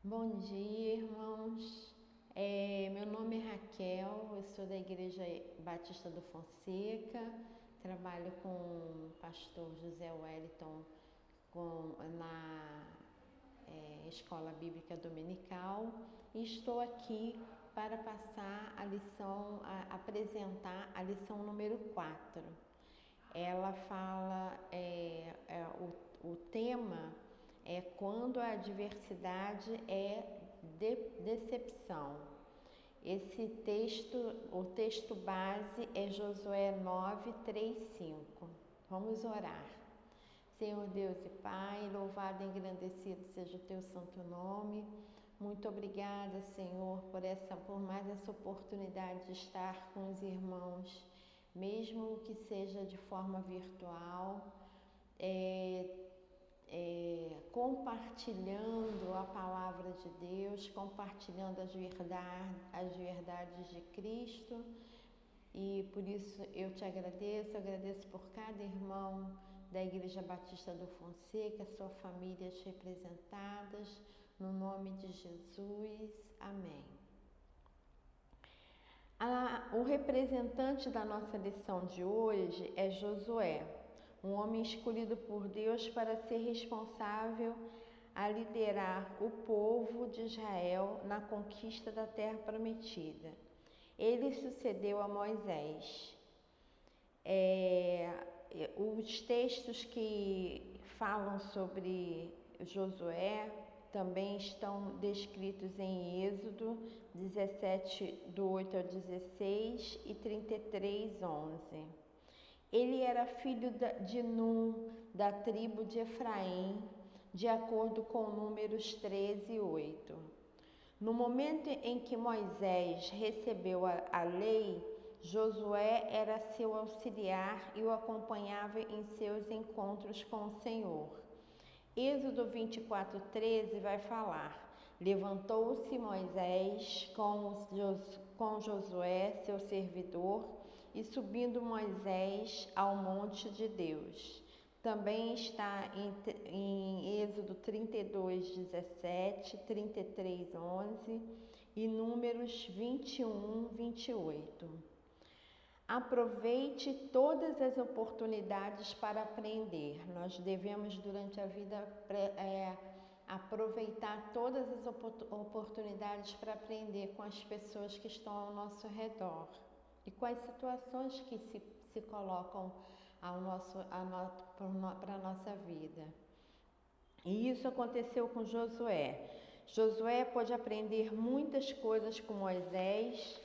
Bom dia, irmãos. Meu nome é Raquel, eu sou da Igreja Batista do Fonseca, trabalho com o pastor José Wellington na Escola Bíblica Dominical e estou aqui para passar apresentar a lição número 4. Ela fala, o tema é quando a adversidade é decepção. O texto base é Josué 9, 3, 5. Vamos orar. Senhor Deus e Pai, louvado e engrandecido seja o teu santo nome. Muito obrigada, Senhor, por mais essa oportunidade de estar com os irmãos, mesmo que seja de forma virtual, compartilhando a palavra de Deus, compartilhando as verdades de Cristo. E por isso eu te agradeço por cada irmão da Igreja Batista do Fonseca, sua famílias representadas, no nome de Jesus. Amém. O representante da nossa lição de hoje é Josué, um homem escolhido por Deus para ser responsável a liderar o povo de Israel na conquista da Terra Prometida. Ele sucedeu a Moisés. Os textos que falam sobre Josué também estão descritos em Êxodo 17, do 8 ao 16 e 33, 11. Ele era filho de Num, da tribo de Efraim, de acordo com Números 13, 8. No momento em que Moisés recebeu a lei, Josué era seu auxiliar e o acompanhava em seus encontros com o Senhor. Êxodo 24, 13 vai falar: levantou-se Moisés com Josué, seu servidor, e subindo Moisés ao monte de Deus. Também está em Êxodo 32, 17, 33, 11 e Números 21, 28. Aproveite todas as oportunidades para aprender. Nós devemos, durante a vida, aproveitar todas as oportunidades para aprender com as pessoas que estão ao nosso redor e com as situações que se colocam para a nossa vida. E isso aconteceu com Josué. Josué pôde aprender muitas coisas com Moisés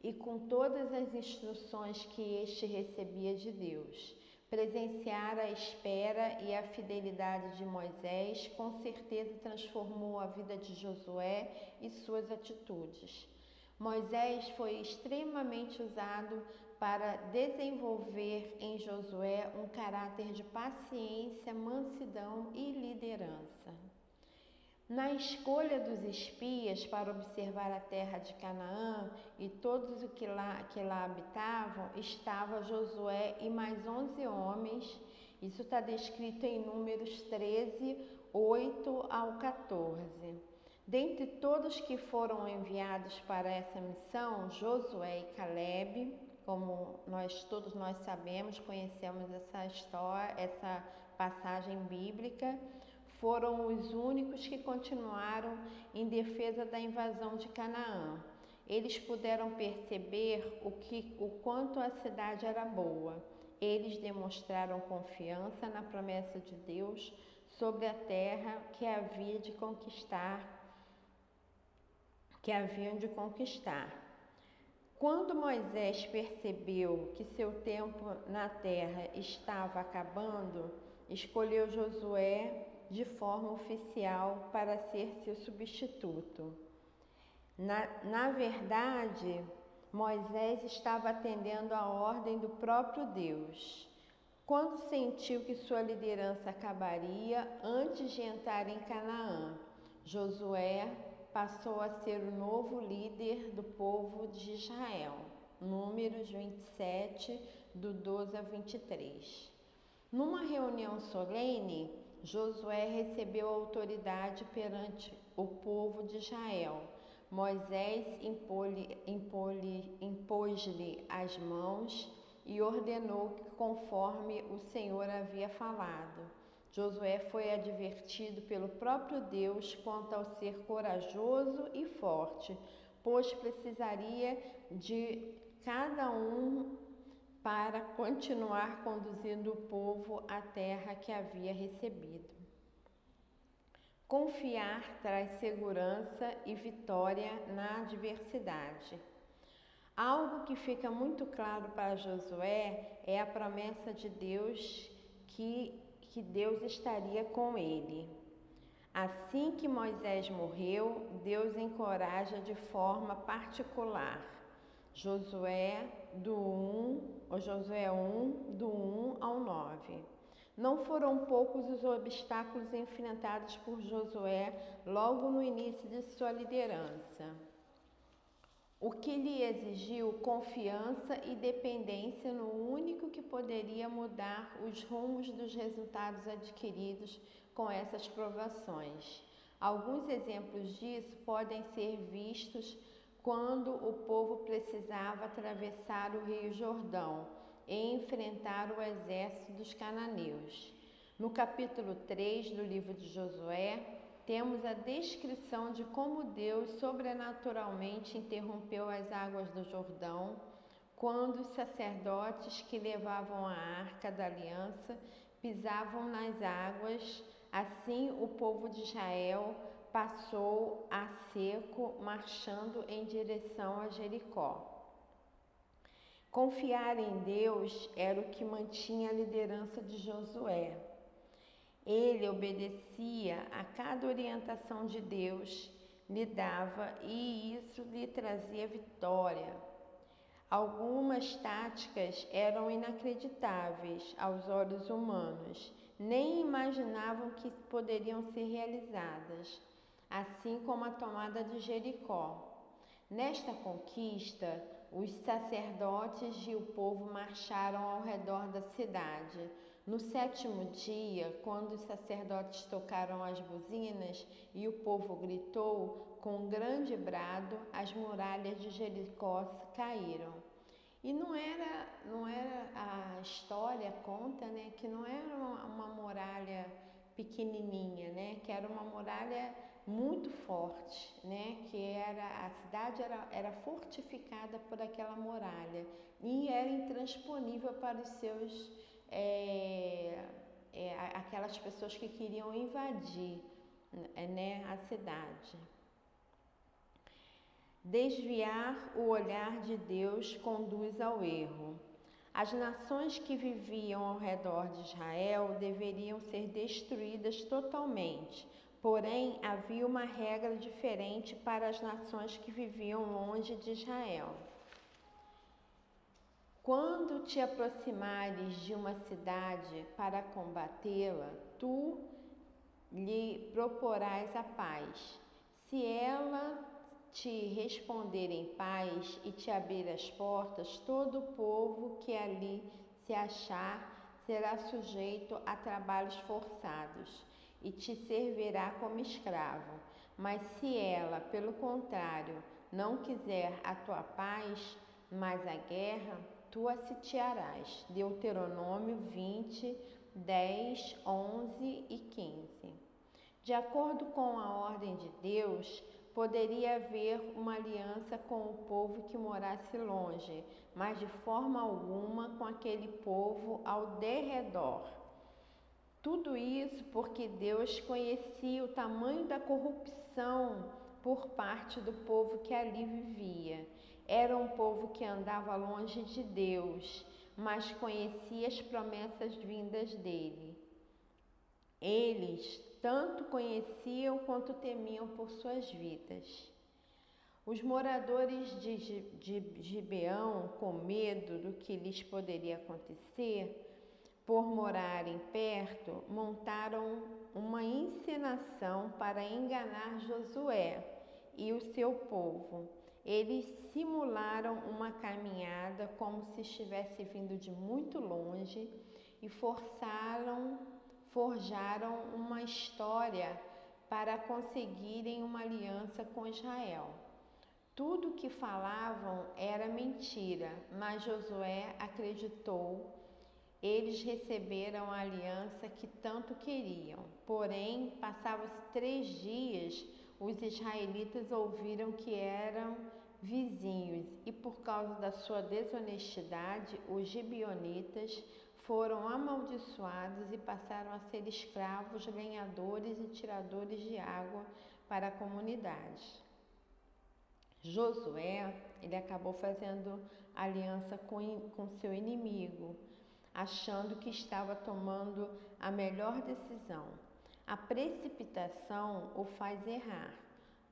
e com todas as instruções que este recebia de Deus. Presenciar a espera e a fidelidade de Moisés com certeza transformou a vida de Josué e suas atitudes. Moisés foi extremamente usado para desenvolver em Josué um caráter de paciência, mansidão e liderança. Na escolha dos espias para observar a terra de Canaã e todos os que lá habitavam, estava Josué e mais 11 homens. Isso está descrito em Números 13, 8 ao 14. Dentre todos que foram enviados para essa missão, Josué e Caleb, como todos nós sabemos, conhecemos essa história, essa passagem bíblica, foram os únicos que continuaram em defesa da invasão de Canaã. Eles puderam perceber o quanto a cidade era boa. Eles demonstraram confiança na promessa de Deus sobre a terra que haviam de conquistar. Quando Moisés percebeu que seu tempo na terra estava acabando, escolheu Josué de forma oficial para ser seu substituto. Na verdade, Moisés estava atendendo à ordem do próprio Deus. Quando sentiu que sua liderança acabaria antes de entrar em Canaã, Josué passou a ser o novo líder do povo de Israel. Números 27, do 12 a 23. Numa reunião solene, Josué recebeu autoridade perante o povo de Israel. Moisés impôs-lhe as mãos e ordenou que conforme o Senhor havia falado. Josué foi advertido pelo próprio Deus quanto ao ser corajoso e forte, pois precisaria de cada um para continuar conduzindo o povo à terra que havia recebido. Confiar traz segurança e vitória na adversidade. Algo que fica muito claro para Josué é a promessa de Deus que Deus estaria com ele. Assim que Moisés morreu, Deus encoraja de forma particular. Josué 1, do 1 ao 9. Não foram poucos os obstáculos enfrentados por Josué logo no início de sua liderança, o que lhe exigiu confiança e dependência no único que poderia mudar os rumos dos resultados adquiridos com essas provações. Alguns exemplos disso podem ser vistos quando o povo precisava atravessar o Rio Jordão e enfrentar o exército dos cananeus. No capítulo 3 do livro de Josué, temos a descrição de como Deus sobrenaturalmente interrompeu as águas do Jordão quando os sacerdotes que levavam a Arca da Aliança pisavam nas águas. Assim, o povo de Israel passou a seco, marchando em direção a Jericó. Confiar em Deus era o que mantinha a liderança de Josué. Ele obedecia a cada orientação de Deus lhe dava e isso lhe trazia vitória. Algumas táticas eram inacreditáveis aos olhos humanos, nem imaginavam que poderiam ser realizadas, assim como a tomada de Jericó. Nesta conquista, os sacerdotes e o povo marcharam ao redor da cidade. No 7º dia, quando os sacerdotes tocaram as buzinas e o povo gritou com um grande brado, as muralhas de Jericó caíram. E não era a história conta, né, que não era uma muralha pequenininha, né, que era uma muralha muito forte, né, que a cidade era fortificada por aquela muralha e era intransponível para os seus aquelas pessoas que queriam invadir, né, a cidade. Desviar o olhar de Deus conduz ao erro. As nações que viviam ao redor de Israel deveriam ser destruídas totalmente, porém havia uma regra diferente para as nações que viviam longe de Israel. Quando te aproximares de uma cidade para combatê-la, tu lhe proporás a paz. Se ela te responder em paz e te abrir as portas, todo o povo que ali se achar será sujeito a trabalhos forçados e te servirá como escravo. Mas se ela, pelo contrário, não quiser a tua paz, mas a guerra, tu a sitiarás. Deuteronômio 20, 10, 11 e 15. De acordo com a ordem de Deus, poderia haver uma aliança com o povo que morasse longe, mas de forma alguma com aquele povo ao derredor. Tudo isso porque Deus conhecia o tamanho da corrupção por parte do povo que ali vivia. Era um povo que andava longe de Deus, mas conhecia as promessas vindas dele. Eles tanto conheciam quanto temiam por suas vidas. Os moradores de Gibeão, com medo do que lhes poderia acontecer, por morarem perto, montaram uma encenação para enganar Josué e o seu povo. Eles simularam uma caminhada como se estivesse vindo de muito longe e forçaram forjaram uma história para conseguirem uma aliança com Israel. Tudo o que falavam era mentira, mas Josué acreditou. Eles receberam a aliança que tanto queriam. Porém, passavam-se 3 dias, os israelitas ouviram que eram vizinhos e, por causa da sua desonestidade, os gibeonitas foram amaldiçoados e passaram a ser escravos, lenhadores e tiradores de água para a comunidade. Josué, ele acabou fazendo aliança com seu inimigo, achando que estava tomando a melhor decisão. A precipitação o faz errar.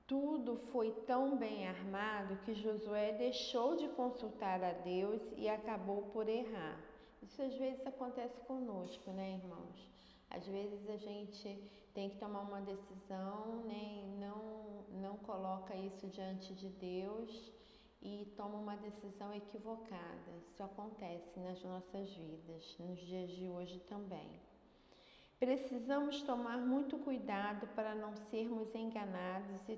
Tudo foi tão bem armado que Josué deixou de consultar a Deus e acabou por errar. Isso às vezes acontece conosco, né, irmãos? Às vezes a gente tem que tomar uma decisão, né, e não coloca isso diante de Deus e toma uma decisão equivocada. Isso acontece nas nossas vidas, nos dias de hoje também. Precisamos tomar muito cuidado para não sermos enganados e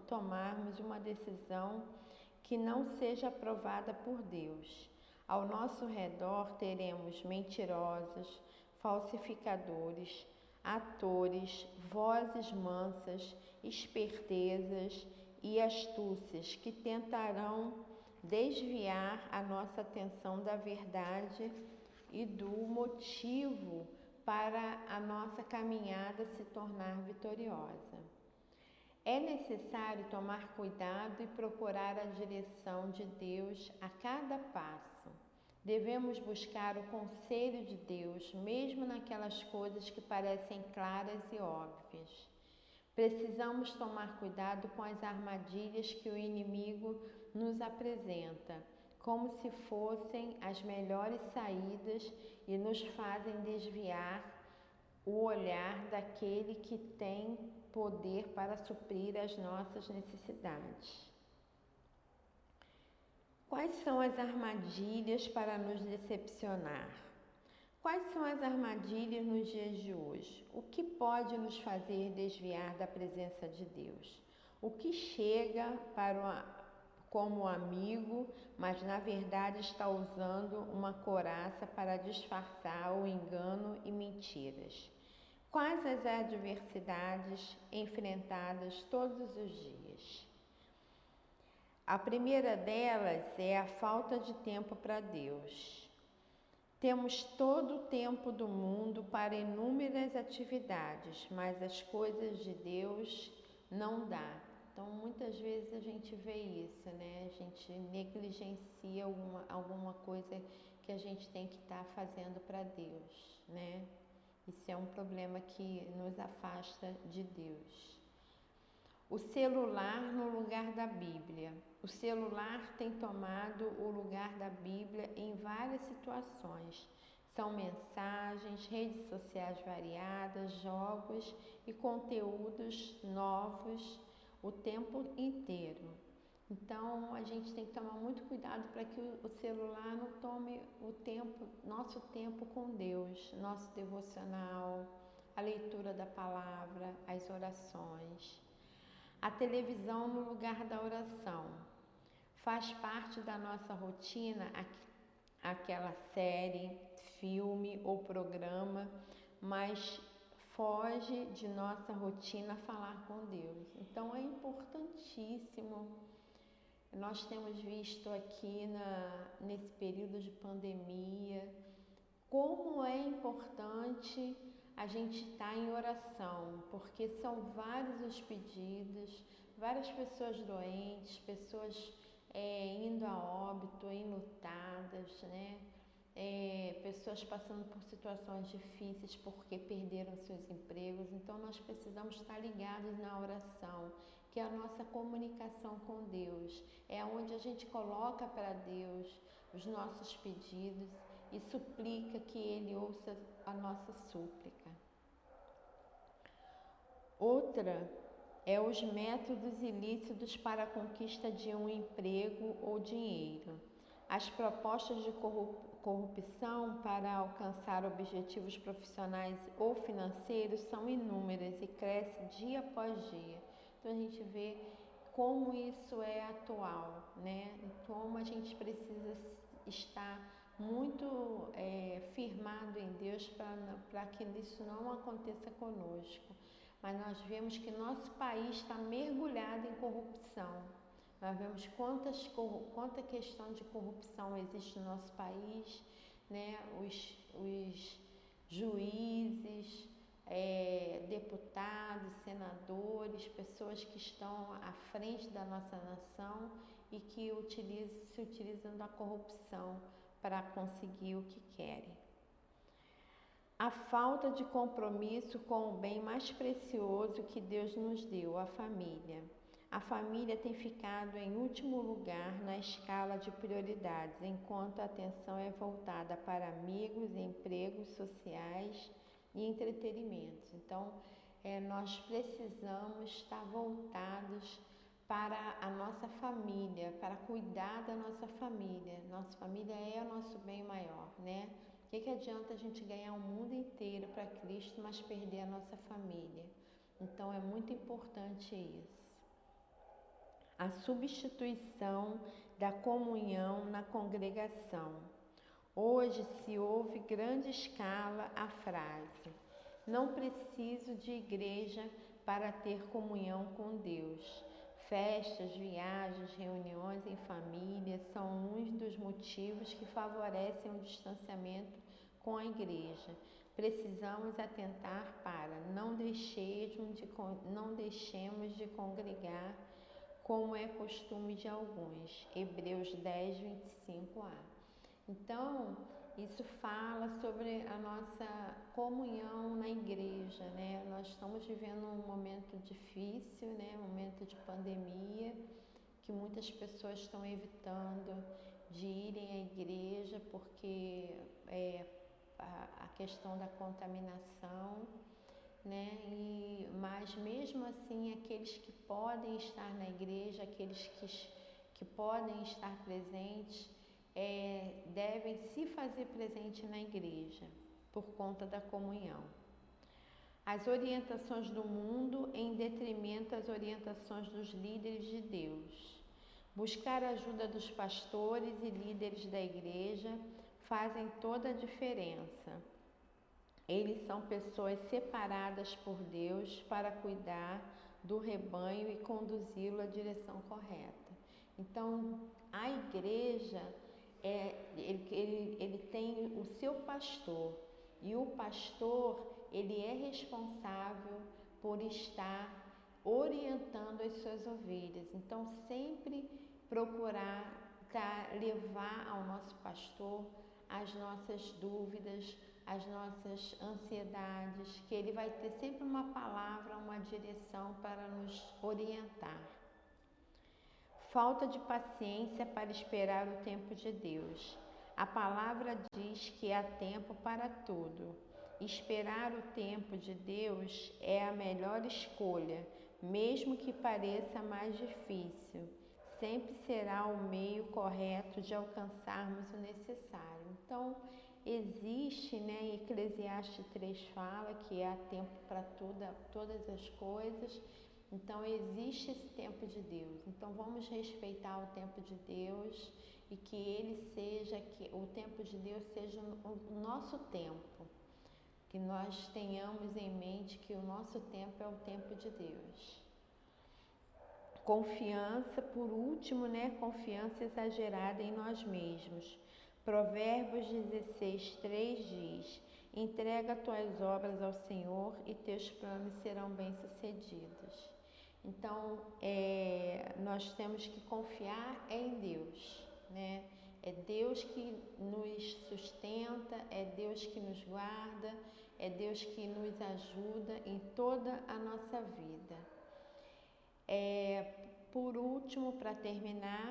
tomarmos uma decisão que não seja aprovada por Deus. Ao nosso redor teremos mentirosos, falsificadores, atores, vozes mansas, espertezas e astúcias que tentarão desviar a nossa atenção da verdade e do motivo para a nossa caminhada se tornar vitoriosa. É necessário tomar cuidado e procurar a direção de Deus a cada passo. Devemos buscar o conselho de Deus, mesmo naquelas coisas que parecem claras e óbvias. Precisamos tomar cuidado com as armadilhas que o inimigo nos apresenta, como se fossem as melhores saídas e nos fazem desviar o olhar daquele que tem poder para suprir as nossas necessidades. Quais são as armadilhas para nos decepcionar? Quais são as armadilhas nos dias de hoje? O que pode nos fazer desviar da presença de Deus? O que chega como amigo, mas na verdade está usando uma couraça para disfarçar o engano e mentiras? Quais as adversidades enfrentadas todos os dias? A primeira delas é a falta de tempo para Deus. Temos todo o tempo do mundo para inúmeras atividades, mas as coisas de Deus não dá. Então, muitas vezes a gente vê isso, né? A gente negligencia alguma coisa que a gente tem que estar fazendo para Deus, né? Isso é um problema que nos afasta de Deus. O celular no lugar da Bíblia. O celular tem tomado o lugar da Bíblia em várias situações. São mensagens, redes sociais variadas, jogos e conteúdos novos o tempo inteiro. Então, a gente tem que tomar muito cuidado para que o celular não tome nosso tempo com Deus, nosso devocional, a leitura da palavra, as orações. A televisão no lugar da oração. Faz parte da nossa rotina aquela série, filme ou programa, mas foge de nossa rotina falar com Deus. Então é importantíssimo. Nós temos visto aqui nesse período de pandemia como é importante a gente estar em oração, porque são vários os pedidos, várias pessoas doentes, pessoas indo a óbito, enlutadas, né? Pessoas passando por situações difíceis porque perderam seus empregos. Então nós precisamos estar ligados na oração, que é a nossa comunicação com Deus, é onde a gente coloca para Deus os nossos pedidos e suplica que Ele ouça a nossa súplica. Outra é os métodos ilícitos para a conquista de um emprego ou dinheiro. As propostas de corrupção para alcançar objetivos profissionais ou financeiros são inúmeras e cresce dia após dia. Então a gente vê como isso é atual, né? Como a gente precisa estar muito firmado em Deus para que isso não aconteça conosco. Mas nós vemos que nosso país está mergulhado em corrupção. Nós vemos quanta questão de corrupção existe no nosso país, né? Os juízes, deputados, senadores, pessoas que estão à frente da nossa nação e que se utilizam da corrupção para conseguir o que querem. A falta de compromisso com o bem mais precioso que Deus nos deu, a família. A família tem ficado em último lugar na escala de prioridades, enquanto a atenção é voltada para amigos, empregos sociais e entretenimentos. Então, nós precisamos estar voltados para a nossa família, para cuidar da nossa família. Nossa família é o nosso bem maior, né? O que adianta a gente ganhar o mundo inteiro para Cristo, mas perder a nossa família? Então, é muito importante isso. A substituição da comunhão na congregação. Hoje se ouve grande escala a frase: não preciso de igreja para ter comunhão com Deus. Festas, viagens, reuniões em família são uns dos motivos que favorecem o distanciamento com a igreja. Precisamos atentar para não deixemos de congregar como é costume de alguns. Hebreus 10, 25a. Então, isso fala sobre a nossa comunhão na igreja, né? Nós estamos vivendo um momento difícil, né? Um momento de pandemia, que muitas pessoas estão evitando de irem à igreja porque a questão da contaminação, né? Mas mesmo assim, aqueles que podem estar na igreja, aqueles que podem estar presentes, devem se fazer presente na igreja por conta da comunhão. As orientações do mundo em detrimento das orientações dos líderes de Deus. Buscar a ajuda dos pastores e líderes da igreja fazem toda a diferença. Eles são pessoas separadas por Deus para cuidar do rebanho e conduzi-lo à direção correta. Então, a igreja, ele tem o seu pastor, e o pastor, ele é responsável por estar orientando as suas ovelhas. Então, sempre procurar levar ao nosso pastor as nossas dúvidas, as nossas ansiedades, que ele vai ter sempre uma palavra, uma direção para nos orientar. Falta de paciência para esperar o tempo de Deus. A palavra diz que há tempo para tudo. Esperar o tempo de Deus é a melhor escolha, mesmo que pareça mais difícil. Sempre será o meio correto de alcançarmos o necessário. Então, existe, né, Eclesiastes 3 fala que há tempo para todas as coisas. Então, existe esse tempo de Deus. Então, vamos respeitar o tempo de Deus e que o tempo de Deus seja o nosso tempo. Que nós tenhamos em mente que o nosso tempo é o tempo de Deus. Confiança, por último, né? Confiança exagerada em nós mesmos. Provérbios 16, 3 diz: entrega tuas obras ao Senhor e teus planos serão bem-sucedidos. Então, nós temos que confiar em Deus, né? É Deus que nos sustenta, é Deus que nos guarda, é Deus que nos ajuda em toda a nossa vida. Por último, para terminar,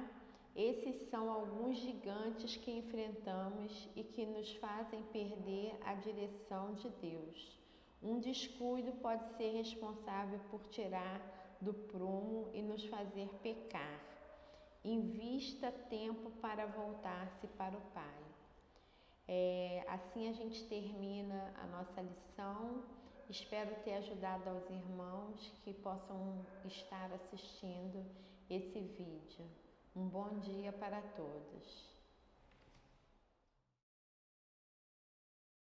esses são alguns gigantes que enfrentamos e que nos fazem perder a direção de Deus. Um descuido pode ser responsável por tirar do prumo e nos fazer pecar. Invista tempo para voltar-se para o Pai. Assim a gente termina a nossa lição. Espero ter ajudado aos irmãos que possam estar assistindo esse vídeo. Um bom dia para todos.